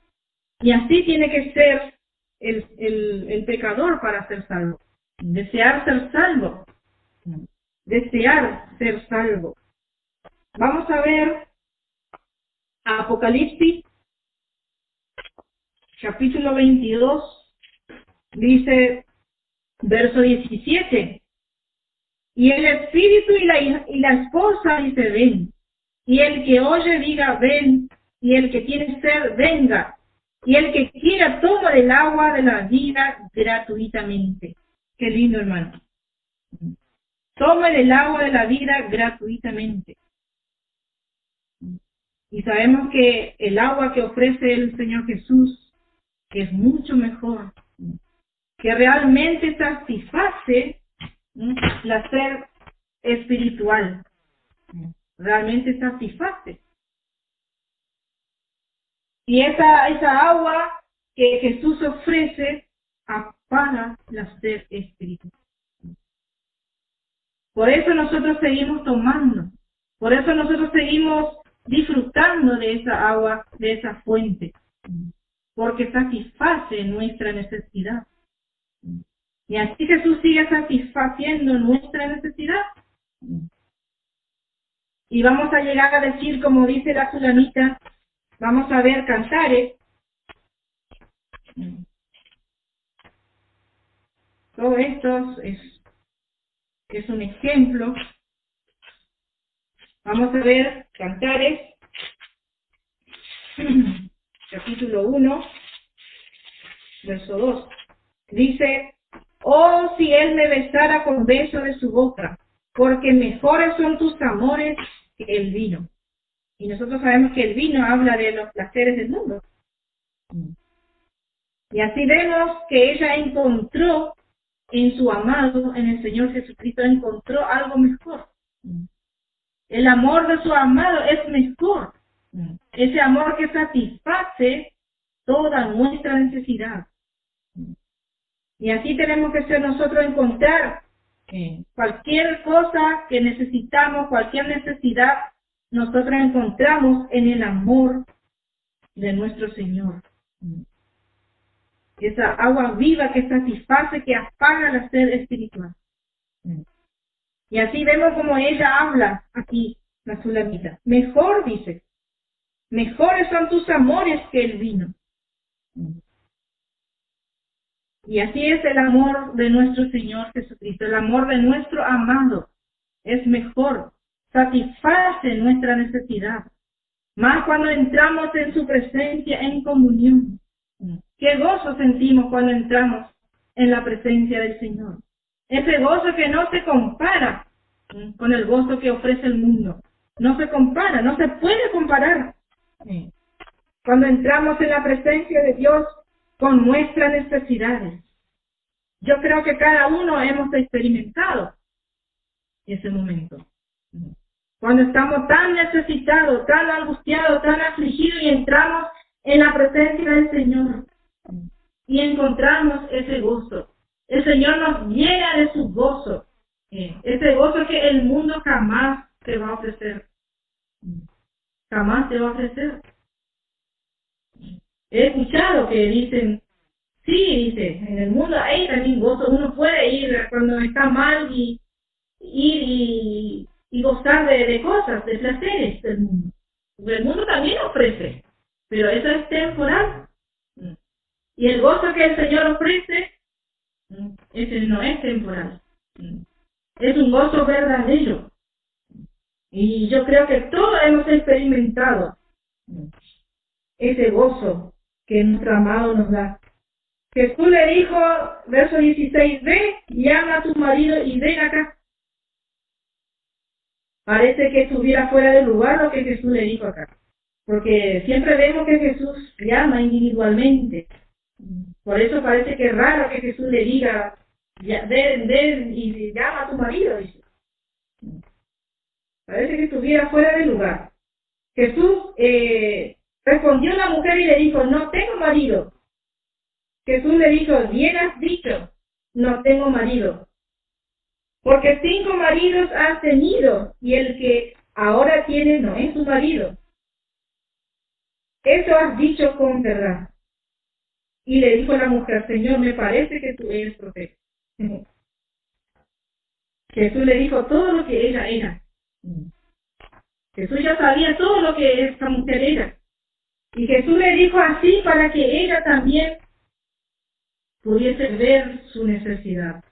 Y así tiene que ser el pecador para ser salvo. Desear ser salvo. Desear ser salvo. Vamos a ver Apocalipsis, capítulo 22, dice, verso 17. Y el espíritu y la esposa dice, ven. Y el que oye diga, ven. Y el que tiene sed, venga. Y el que quiera toma del agua de la vida gratuitamente. Qué lindo, hermano. Tome del agua de la vida gratuitamente. Y sabemos que el agua que ofrece el Señor Jesús que es mucho mejor, que realmente satisface la sed espiritual, realmente satisface. Y esa agua que Jesús ofrece apaga la sed espiritual. Por eso nosotros seguimos tomando, por eso nosotros seguimos disfrutando de esa agua, de esa fuente, porque satisface nuestra necesidad. Y así Jesús sigue satisfaciendo nuestra necesidad. Y vamos a llegar a decir, como dice la Sulamita, vamos a ver Cantares. Todo esto es un ejemplo. Vamos a ver Cantares, capítulo 1, verso 2. Dice, oh, si él me besara con beso de su boca, porque mejores son tus amores que el vino. Y nosotros sabemos que el vino habla de los placeres del mundo. Y así vemos que ella encontró en su amado, en el Señor Jesucristo, encontró algo mejor. El amor de su amado es mejor. Ese amor que satisface toda nuestra necesidad. Y así tenemos que ser nosotros, encontrar cualquier cosa que necesitamos, cualquier necesidad, nosotros encontramos en el amor de nuestro Señor. Esa agua viva que satisface, que apaga la sed espiritual. Y así vemos como ella habla aquí, la Sulamita. Mejor, dice, mejores son tus amores que el vino. Y así es el amor de nuestro Señor Jesucristo, el amor de nuestro amado. Es mejor, satisface nuestra necesidad. Más cuando entramos en su presencia en comunión. Qué gozo sentimos cuando entramos en la presencia del Señor. Ese gozo que no se compara con el gozo que ofrece el mundo. No se compara, no se puede comparar. Cuando entramos en la presencia de Dios con nuestras necesidades. Yo creo que cada uno hemos experimentado ese momento. Cuando estamos tan necesitados, tan angustiados, tan afligidos y entramos en la presencia del Señor y encontramos ese gozo. El Señor nos llena de su gozo. Ese gozo que el mundo jamás te va a ofrecer. Jamás te va a ofrecer. He escuchado que dicen, sí, dice, en el mundo hay también gozo. Uno puede ir cuando está mal y ir y gozar de cosas, de placeres del mundo. El mundo también ofrece, pero eso es temporal. Y el gozo que el Señor ofrece, ese no es temporal. Es un gozo verdadero. Y yo creo que todos hemos experimentado ese gozo que nuestro amado nos da. Jesús le dijo, verso 16, ve, llama a tu marido y ven acá. Parece que estuviera fuera de lugar lo que Jesús le dijo acá. Porque siempre vemos que Jesús llama individualmente. Por eso parece que es raro que Jesús le diga, ven y llama a tu marido. Dice. Parece que estuviera fuera de lugar. Jesús respondió a la mujer y le dijo, no tengo marido. Jesús le dijo, bien has dicho, no tengo marido. Porque 5 maridos has tenido y el que ahora tiene no es tu marido. Eso has dicho con verdad. Y le dijo la mujer, Señor, me parece que tú eres profeta. Jesús le dijo todo lo que ella era. Jesús ya sabía todo lo que esta mujer era. Y Jesús le dijo así para que ella también pudiese ver su necesidad.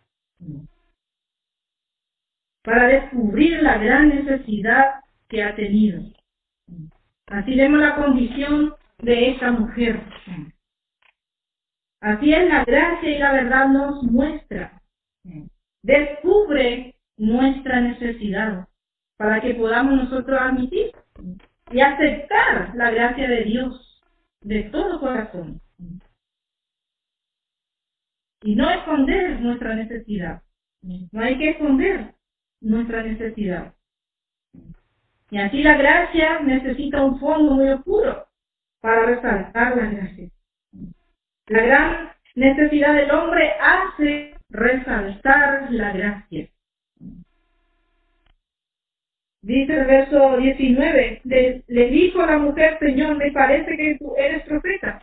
Para descubrir la gran necesidad que ha tenido. Así vemos la condición de esta mujer. Así es, la gracia y la verdad nos muestra. Descubre nuestra necesidad para que podamos nosotros admitir y aceptar la gracia de Dios de todo corazón. y no esconder nuestra necesidad. No hay que esconder nuestra necesidad. Y así la gracia necesita un fondo muy oscuro para resaltar la gracia. La gran necesidad del hombre hace resaltar la gracia. Dice el verso 19, le dijo a la mujer: Señor, me parece que tú eres profeta.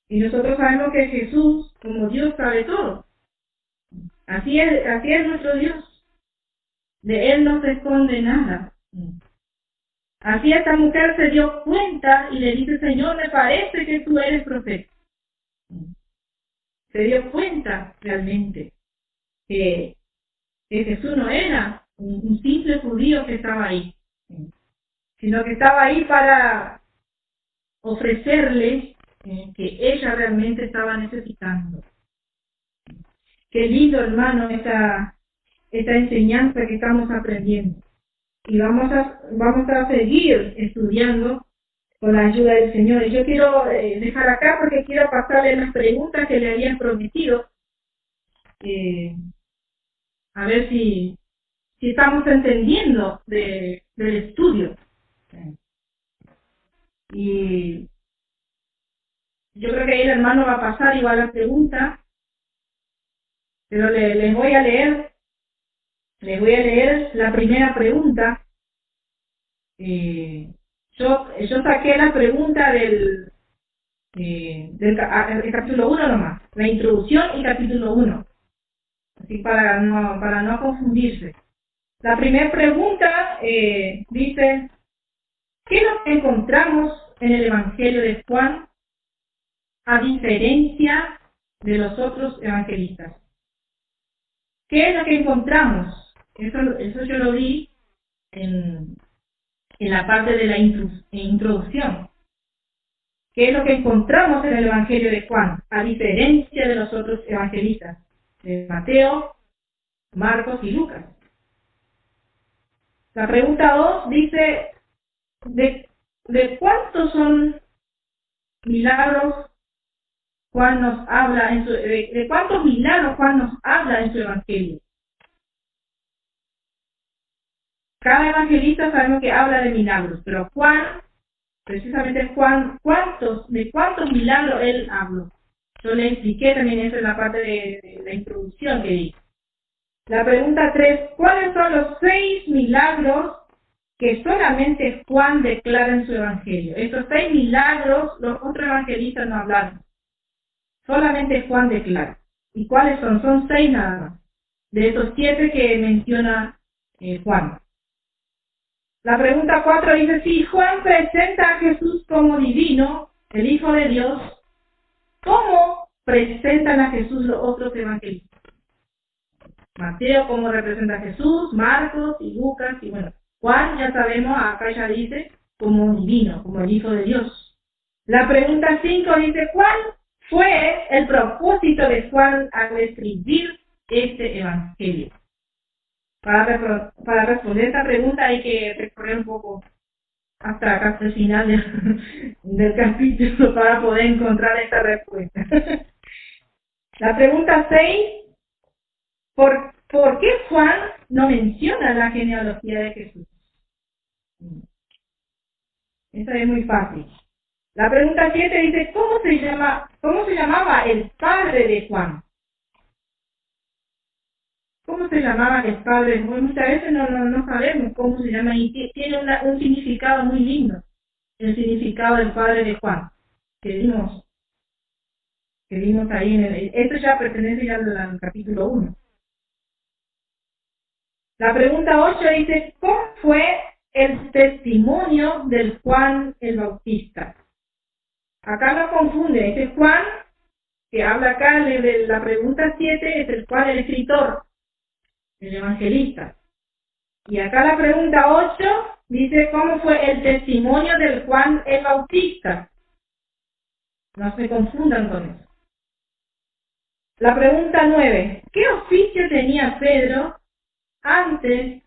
Y nosotros sabemos que Jesús, como Dios, sabe todo. Así es nuestro Dios. De Él no se esconde nada. Así esta mujer se dio cuenta y le dice: Señor, me parece que tú eres profeta. Se dio cuenta realmente que Jesús no era un simple judío que estaba ahí, sino que estaba ahí para ofrecerle que ella realmente estaba necesitando. Qué lindo, hermano, esta enseñanza que estamos aprendiendo. Y vamos a seguir estudiando con la ayuda del Señor. Y yo quiero dejar acá porque quiero pasarle las preguntas que le habían prometido. A ver si estamos entendiendo del estudio. Y yo creo que ahí el hermano va a pasar igual la pregunta, pero les voy a leer la primera pregunta. Yo saqué la pregunta del capítulo 1 nomás, la introducción y capítulo 1, así para no confundirse. La primera pregunta dice: ¿qué nos encontramos en el Evangelio de Juan a diferencia de los otros evangelistas? ¿Qué es lo que encontramos? Eso yo lo vi en la parte de la introducción. ¿Qué es lo que encontramos en el Evangelio de Juan, a diferencia de los otros evangelistas, de Mateo, Marcos y Lucas? La pregunta 2 dice: ¿de cuántos son milagros Juan nos habla de cuántos milagros Juan nos habla en su Evangelio? Cada evangelista sabemos que habla de milagros, pero Juan, precisamente Juan, ¿de cuántos milagros él habló? Yo le expliqué también eso en la parte de la introducción que di. La pregunta 3, ¿cuáles son los 6 milagros que solamente Juan declara en su evangelio? Estos 6 milagros los otros evangelistas no hablaron. Solamente Juan declara. ¿Y cuáles son? Son 6 nada más, de esos 7 que menciona Juan. La pregunta 4 dice: si Juan presenta a Jesús como divino, el Hijo de Dios, ¿cómo presentan a Jesús los otros evangelistas? Mateo, ¿cómo representa a Jesús? Marcos y Lucas, y bueno, Juan, ya sabemos, acá ya dice, como divino, como el Hijo de Dios. La pregunta 5 dice: ¿cuál fue el propósito de Juan al escribir este evangelio? Para responder esta pregunta hay que recorrer un poco hasta el final del capítulo para poder encontrar esta respuesta. La pregunta 6, ¿por qué Juan no menciona la genealogía de Jesús? Esa es muy fácil. La pregunta 7 dice: ¿cómo se llamaba el padre de Juan? ¿Cómo se llamaba el padre? Muchas veces no sabemos cómo se llama, y tiene un significado muy lindo, el significado del padre de Juan, que vimos ahí esto ya pertenece ya al capítulo 1. La pregunta 8 dice: ¿cómo fue el testimonio del Juan el Bautista? Acá no confunde, este Juan que habla acá de la pregunta 7 es el Juan el escritor, el evangelista. Y acá la pregunta 8 dice: ¿cómo fue el testimonio del Juan el Bautista? No se confundan con eso. La pregunta 9, ¿qué oficio tenía Pedro antes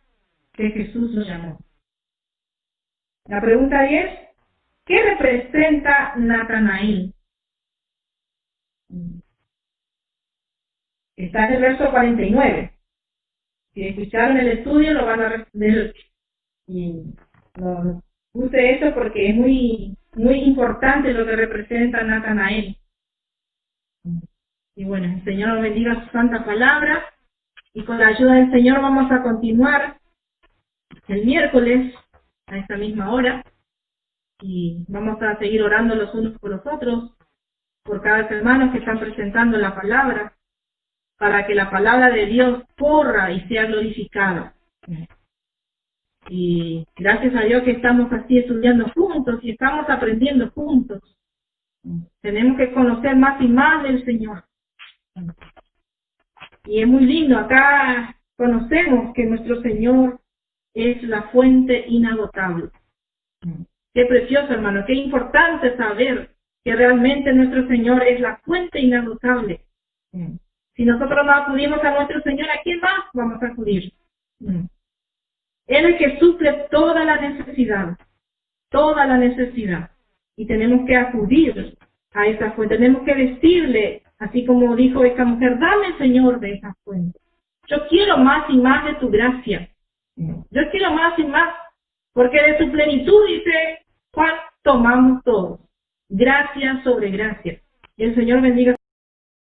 que Jesús lo llamó? La pregunta 10, ¿qué representa Natanael? Está en el verso 49. Si escucharon el estudio lo van a responder. Y puse esto porque es muy importante lo que representa Natanael. Y bueno, el Señor nos bendiga su santa palabra. Y con la ayuda del Señor vamos a continuar el miércoles a esta misma hora. Y vamos a seguir orando los unos por los otros, por cada hermano que están presentando la palabra, para que la palabra de Dios corra y sea glorificada. Y gracias a Dios que estamos así estudiando juntos y estamos aprendiendo juntos. Tenemos que conocer más y más del Señor. Y es muy lindo, acá conocemos que nuestro Señor es la fuente inagotable. Qué precioso, hermano, qué importante saber que realmente nuestro Señor es la fuente inagotable. Si nosotros no acudimos a nuestro Señor, ¿a quién más vamos a acudir? Él es el que suple toda la necesidad. Y tenemos que acudir a esa fuente, tenemos que decirle, así como dijo esta mujer, dame, Señor, de esa fuente. Yo quiero más y más de tu gracia. Yo quiero más y más, porque de tu plenitud, dice Juan, tomamos todos. Gracia sobre gracia. Y el Señor bendiga